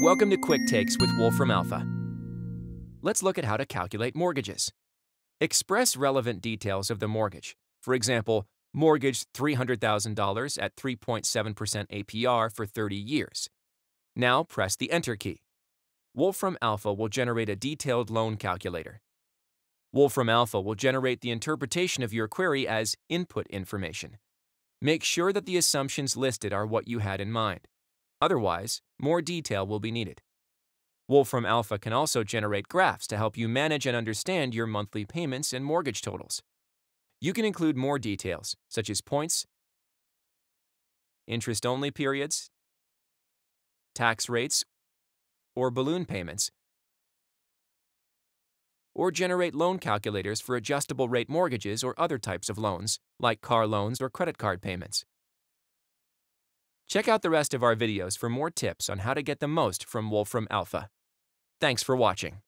Welcome to Quick Takes with Wolfram Alpha. Let's look at how to calculate mortgages. Express relevant details of the mortgage. For example, mortgage $300,000 at 3.7% APR for 30 years. Now press the Enter key. Wolfram Alpha will generate a detailed loan calculator. Wolfram Alpha will generate the interpretation of your query as input information. Make sure that the assumptions listed are what you had in mind. Otherwise, more detail will be needed. Wolfram Alpha can also generate graphs to help you manage and understand your monthly payments and mortgage totals. You can include more details, such as points, interest-only periods, tax rates, or balloon payments, or generate loan calculators for adjustable rate mortgages or other types of loans, like car loans or credit card payments. Check out the rest of our videos for more tips on how to get the most from Wolfram Alpha. Thanks for watching.